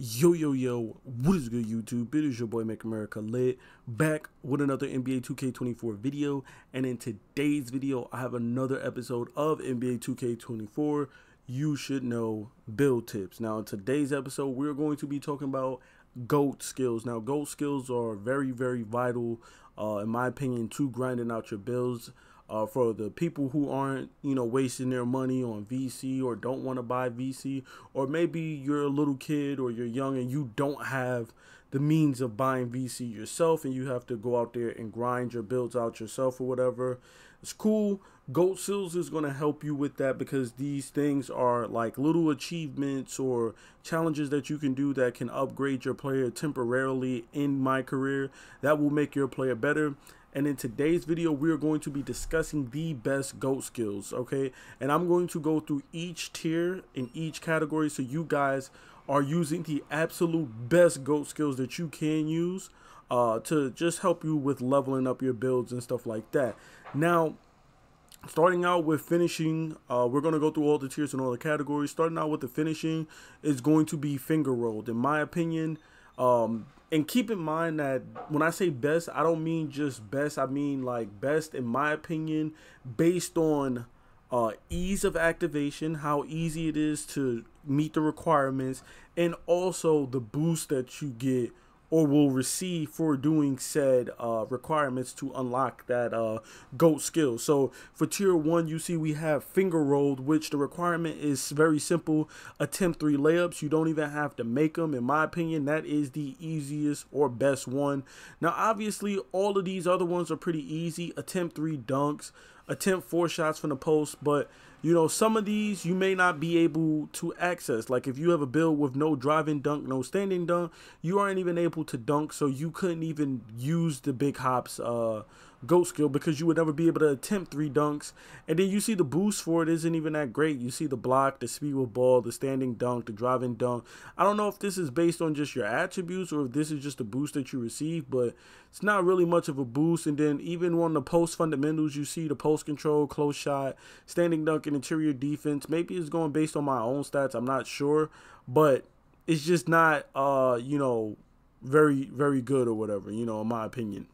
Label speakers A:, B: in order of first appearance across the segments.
A: Yo, what is good, YouTube? It is your boy Make America Lit, back with another NBA 2K24 video. And in today's video, I have another episode of NBA 2K24 You Should Know build tips. Now, in today's episode, we're going to be talking about GOAT skills. Now, GOAT skills are very vital, in my opinion, to grinding out your builds. For the people who aren't, wasting their money on VC or don't want to buy VC, or maybe you're a little kid or you're young and you don't have the means of buying VC yourself and you have to go out there and grind your builds out yourself or whatever. It's cool. GOAT skills is going to help you with that because these things are like little achievements or challenges that you can do that can upgrade your player temporarily in my career. That will make your player better. And in today's video, we are going to be discussing the best GOAT skills, okay? And I'm going to go through each tier in each category so you guys are using the absolute best GOAT skills that you can use to just help you with leveling up your builds and stuff like that. Now, starting out with finishing, we're going to go through all the tiers and all the categories. Starting out with the finishing is going to be finger rolled, in my opinion. And keep in mind that when I say best, I don't mean just best. I mean like best, in my opinion, based on ease of activation, how easy it is to meet the requirements, and also the boost that you get or will receive for doing said requirements to unlock that GOAT skill. So for tier 1, you see we have finger rolled, which the requirement is very simple: attempt 3 layups. You don't even have to make them. In my opinion, that is the easiest or best one. Now obviously all of these other ones are pretty easy: attempt 3 dunks, attempt 4 shots from the post. But some of these you may not be able to access. Like if you have a build with no driving dunk, no standing dunk, you aren't even able to dunk, so you couldn't even use the big hops GOAT skill because you would never be able to attempt 3 dunks. And then you see the boost for it isn't even that great. You see the block, the speed with ball, the standing dunk, the driving dunk. I don't know if this is based on just your attributes or if this is just a boost that you receive, but it's not really much of a boost. And then even on the post fundamentals, you see the post control, close shot, standing dunk, and interior defense. Maybe it's going based on my own stats, I'm not sure, but it's just not very good or whatever, in my opinion.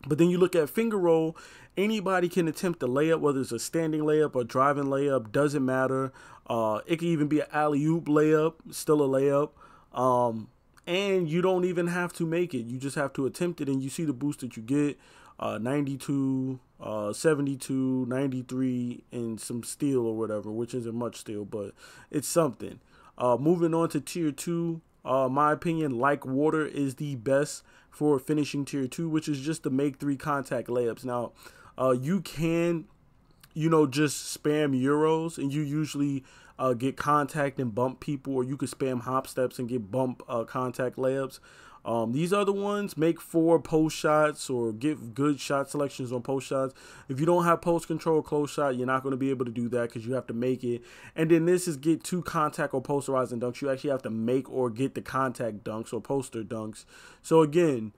A: But then you look at finger roll, anybody can attempt a layup, whether it's a standing layup or driving layup, doesn't matter. It can even be an alley-oop layup, still a layup. And you don't even have to make it. You just have to attempt it, and you see the boost that you get: 92, 72, 93, and some steal or whatever, which isn't much steal, but it's something. Moving on to tier 2, my opinion, like water is the best for finishing tier 2, which is just to make 3 contact layups. Now, you can, just spam Euros, and you usually get contact and bump people, or you could spam hop steps and get bump contact layups. These other ones make 4 post shots or give good shot selections on post shots. If you don't have post control close shot, you're not going to be able to do that because you have to make it. And then this is get 2 contact or posterizing dunks. You actually have to make or get the contact dunks or poster dunks. So again,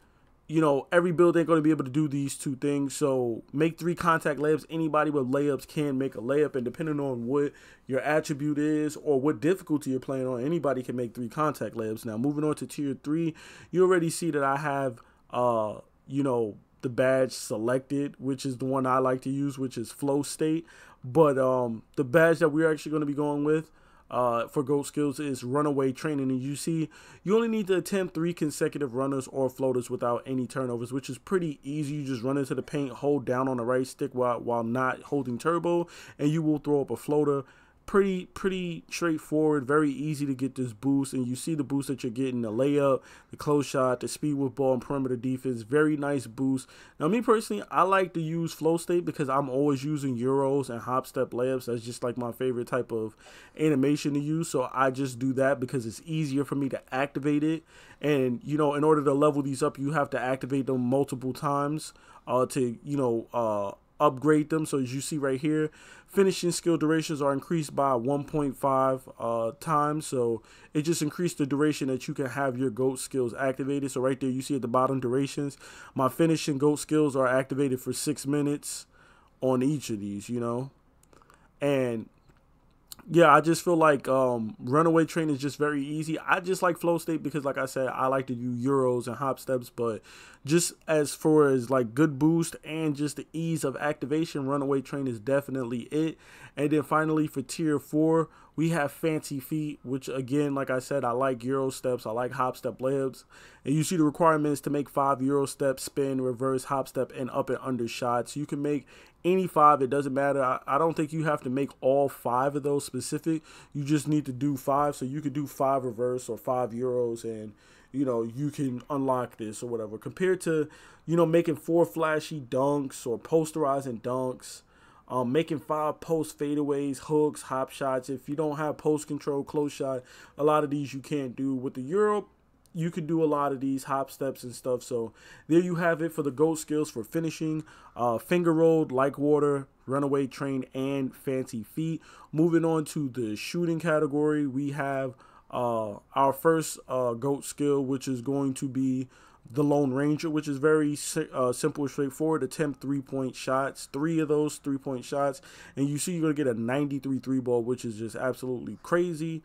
A: every build ain't going to be able to do these 2 things. So make 3 contact layups. Anybody with layups can make a layup, and depending on what your attribute is or what difficulty you're playing on, anybody can make 3 contact layups. Now, moving on to tier 3, you already see that I have, the badge selected, which is the one I like to use, which is flow state. But the badge that we're actually going to be going with for GOAT skills is runaway training. And you see you only need to attempt 3 consecutive runners or floaters without any turnovers, which is pretty easy. You just run into the paint, hold down on the right stick while not holding turbo, and you will throw up a floater. Pretty straightforward, very easy to get this boost. And you see the boost that you're getting: the layup, the close shot, the speed with ball, and perimeter defense. Very nice boost. Now, me personally, I like to use flow state because I'm always using Euros and hop step layups. That's just like my favorite type of animation to use, so I just do that because it's easier for me to activate it. And in order to level these up, you have to activate them multiple times to upgrade them. So as you see right here, finishing skill durations are increased by 1.5 times. So it just increased the duration that you can have your GOAT skills activated. So right there, you see at the bottom durations, my finishing GOAT skills are activated for 6 minutes on each of these, and yeah, I just feel like Runaway Train is just very easy. I just like Flow State because, like I said, I like to do Euros and hop steps. But just as far as like good boost and just the ease of activation, Runaway Train is definitely it. And then finally for tier 4, we have Fancy Feet, which again, like I said, I like Euro steps, I like hop step layups. And you see the requirements to make 5 Euro steps, spin, reverse, hop step, and up and under shots. You can make any 5, it doesn't matter. I don't think you have to make all 5 of those specific. You just need to do 5. So you could do 5 reverse or 5 Euros, and you know, you can unlock this or whatever. Compared to, you know, making 4 flashy dunks or posterizing dunks, making 5 post fadeaways, hooks, hop shots. If you don't have post control, close shot, a lot of these you can't do. With the Euro, you can do a lot of these hop steps and stuff. So there you have it for the GOAT skills for finishing. Finger rolled, like water, Runaway Train, and Fancy Feet. Moving on to the shooting category, we have our first GOAT skill, which is going to be the Lone Ranger, which is very simple and straightforward. Attempt 3-point shots, 3 of those 3-point shots, and you see you're going to get a 93 3-ball, which is just absolutely crazy.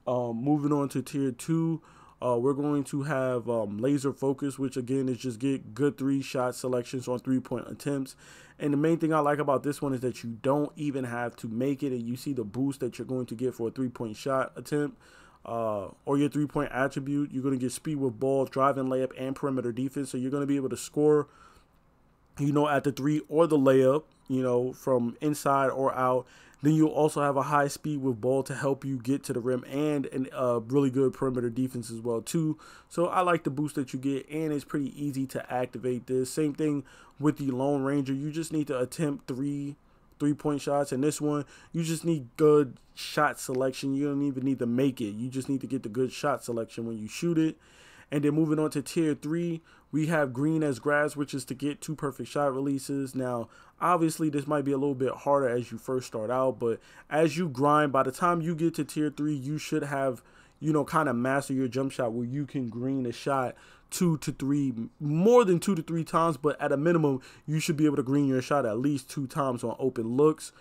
A: Moving on to tier 2, we're going to have laser focus, which again is just get good 3-shot selections on 3-point attempts. And the main thing I like about this one is that you don't even have to make it, and you see the boost that you're going to get for a 3-point shot attempt. Or your 3-point attribute. You're going to get speed with ball, driving layup, and perimeter defense. So you're going to be able to score, you know, at the 3 or the layup, you know, from inside or out. Then you'll also have a high speed with ball to help you get to the rim, and a really good perimeter defense as well too. So I like the boost that you get, and it's pretty easy to activate this. Same thing with the Lone Ranger. You just need to attempt 3-point shots, and this one you just need good shot selection. You don't even need to make it, you just need to get the good shot selection when you shoot it. And then moving on to tier 3, we have green as grass, which is to get 2 perfect shot releases. Now obviously this might be a little bit harder as you first start out, but as you grind, by the time you get to tier 3, you should have, you know, kind of master your jump shot where you can green a shot 2 to 3, more than 2 to 3 times, but at a minimum, you should be able to green your shot at least 2 times on open looks.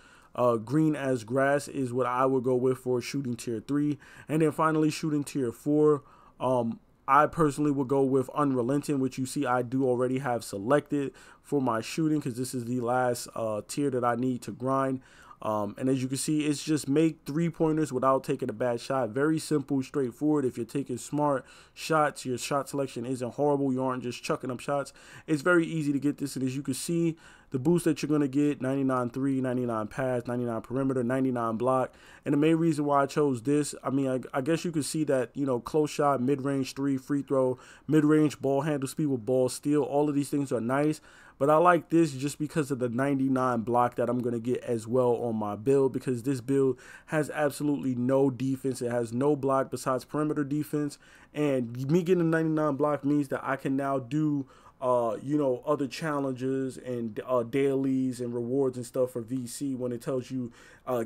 A: Green as grass is what I would go with for shooting tier 3. And then finally shooting tier 4, I personally would go with Unrelenting, which you see I do already have selected for my shooting because this is the last tier that I need to grind. And as you can see, it's just make 3-pointers without taking a bad shot. Very simple, straightforward. If you're taking smart shots, your shot selection isn't horrible. You aren't just chucking up shots. It's very easy to get this. And as you can see, the boost that you're going to get, 99 3, 99 pass, 99 perimeter, 99 block. And the main reason why I chose this, I mean, I guess you could see that, you know, close shot, mid-range 3, free throw, mid-range ball handle, speed with ball, steal. All of these things are nice. But I like this just because of the 99 block that I'm going to get as well on my build, because this build has absolutely no defense. It has no block besides perimeter defense. And me getting a 99 block means that I can now do you know, other challenges and dailies and rewards and stuff for VC when it tells you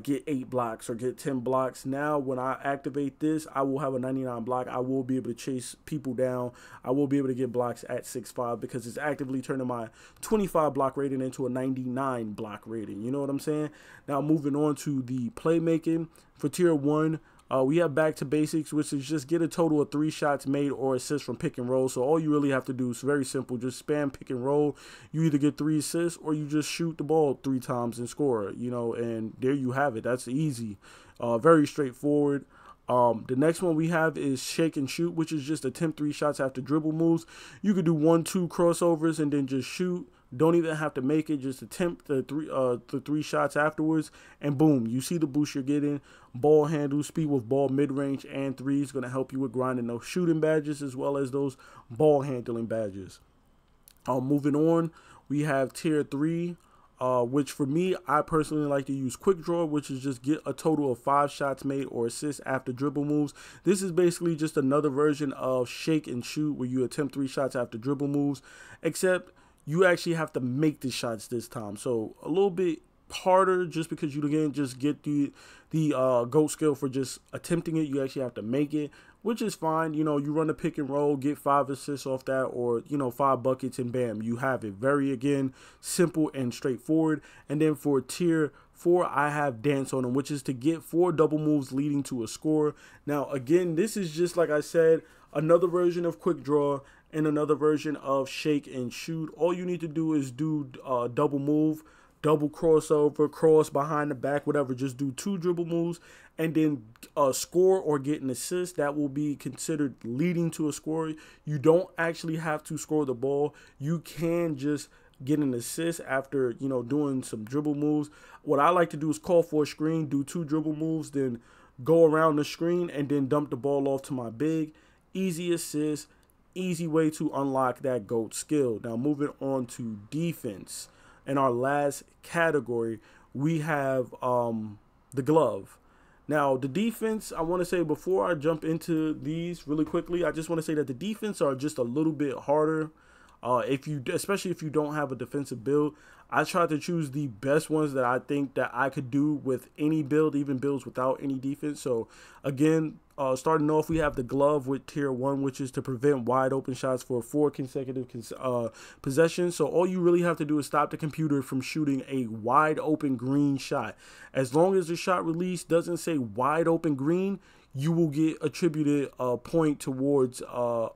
A: get 8 blocks or get 10 blocks. Now, when I activate this, I will have a 99 block. I will be able to chase people down. I will be able to get blocks at 6'5" because it's actively turning my 25 block rating into a 99 block rating. You know what I'm saying? Now, moving on to the playmaking for tier 1. We have back to basics, which is just get a total of 3 shots made or assists from pick and roll. So all you really have to do is very simple. Just spam pick and roll. You either get 3 assists or you just shoot the ball 3 times and score, you know, and there you have it. That's easy. Very straightforward. The next one we have is shake and shoot, which is just attempt 3 shots after dribble moves. You could do 1-2 crossovers and then just shoot. Don't even have to make it. Just attempt the 3 shots afterwards, and boom, you see the boost you're getting. Ball handle, speed with ball, mid-range, and 3 is going to help you with grinding those shooting badges as well as those ball handling badges. Moving on, we have tier 3. Which for me, I personally like to use quick draw, which is just get a total of 5 shots made or assists after dribble moves. This is basically just another version of shake and shoot where you attempt 3 shots after dribble moves, except you actually have to make the shots this time. So a little bit harder just because you again just get the GOAT skill for just attempting it. You actually have to make it, which is fine. You know, you run a pick and roll, get 5 assists off that, or, you know, 5 buckets, and bam, you have it. Very, again, simple and straightforward. And then for tier 4, I have Dance on him, which is to get 4 double moves leading to a score. Now, again, this is just like I said, another version of Quick Draw and another version of Shake and Shoot. All you need to do is do double move, double crossover, cross behind the back, whatever. Just do 2 dribble moves and then score or get an assist. That will be considered leading to a score. You don't actually have to score the ball. You can just get an assist after, you know, doing some dribble moves. What I like to do is call for a screen, do 2 dribble moves, then go around the screen and then dump the ball off to my big. Easy assist, easy way to unlock that GOAT skill. Now moving on to defense. In our last category, we have the glove. Now, the defense, I want to say before I jump into these really quickly, I just want to say that the defense are just a little bit harder. Especially if you don't have a defensive build, I try to choose the best ones that I think that I could do with any build, even builds without any defense. So again, starting off, we have the glove with tier 1, which is to prevent wide open shots for 4 consecutive possessions. So all you really have to do is stop the computer from shooting a wide open green shot. As long as the shot release doesn't say wide open green, you will get attributed a point towards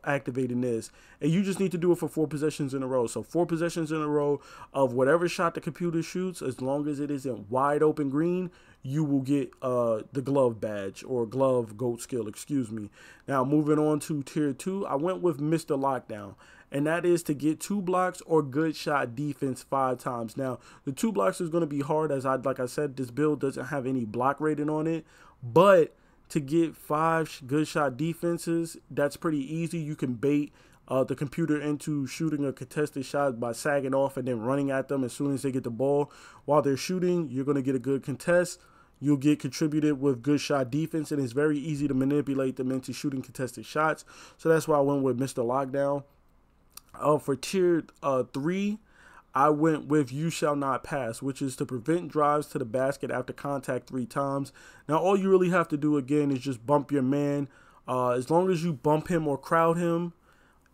A: activating this. And you just need to do it for 4 possessions in a row. So 4 possessions in a row of whatever shot the computer shoots, as long as it isn't wide open green, you will get the glove badge, or glove GOAT skill, excuse me. Now moving on to tier 2, I went with Mr. Lockdown. And that is to get 2 blocks or good shot defense 5 times. Now, the 2 blocks is going to be hard, as like I said, this build doesn't have any block rating on it. But to get 5 good shot defenses, that's pretty easy. You can bait the computer into shooting a contested shot by sagging off and then running at them as soon as they get the ball. While they're shooting, you're going to get a good contest. You'll get contributed with good shot defense, and it's very easy to manipulate them into shooting contested shots. So that's why I went with Mr. Lockdown. For tier 3, I went with You Shall Not Pass, which is to prevent drives to the basket after contact 3 times. Now, all you really have to do, again, is just bump your man. As long as you bump him or crowd him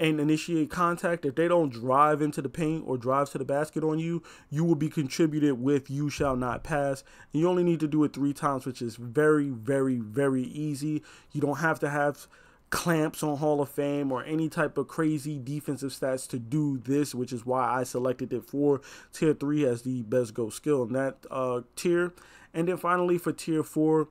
A: and initiate contact, if they don't drive into the paint or drive to the basket on you, you will be contributed with You Shall Not Pass. And you only need to do it 3 times, which is very, very, very easy. You don't have to have clamps on Hall of Fame or any type of crazy defensive stats to do this, which is why I selected it for tier 3 as the best GOAT skill in that tier. And then finally for tier 4,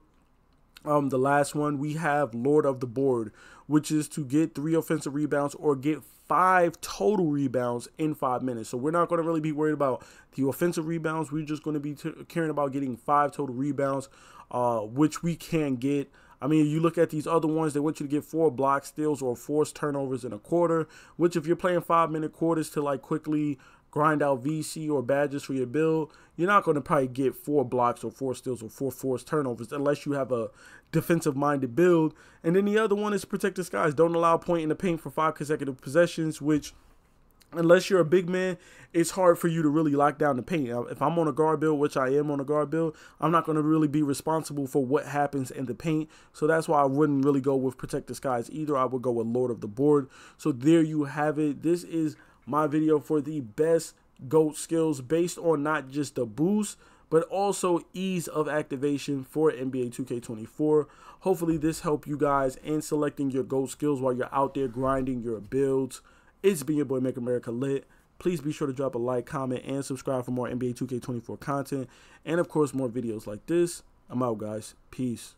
A: the last one, we have Lord of the Board, which is to get 3 offensive rebounds or get 5 total rebounds in 5 minutes. So we're not going to really be worried about the offensive rebounds. We're just going to be caring about getting 5 total rebounds, which we can get. I mean, you look at these other ones, they want you to get 4 block steals or forced turnovers in a quarter, which if you're playing 5-minute quarters to like quickly grind out VC or badges for your build, you're not going to probably get 4 blocks or 4 steals or 4 forced turnovers unless you have a defensive-minded build. And then the other one is Protect the Skies. Don't allow point in the paint for 5 consecutive possessions, which, unless you're a big man, it's hard for you to really lock down the paint. Now, if I'm on a guard build, which I am on a guard build, I'm not going to really be responsible for what happens in the paint. So that's why I wouldn't really go with Protect the Skies either. I would go with Lord of the Board. So there you have it. This is my video for the best GOAT skills based on not just the boost, but also ease of activation for NBA 2K24. Hopefully this helped you guys in selecting your GOAT skills while you're out there grinding your builds. It's been your boy Make America Lit. Please be sure to drop a like, comment, and subscribe for more NBA 2K24 content. And of course, more videos like this. I'm out, guys. Peace.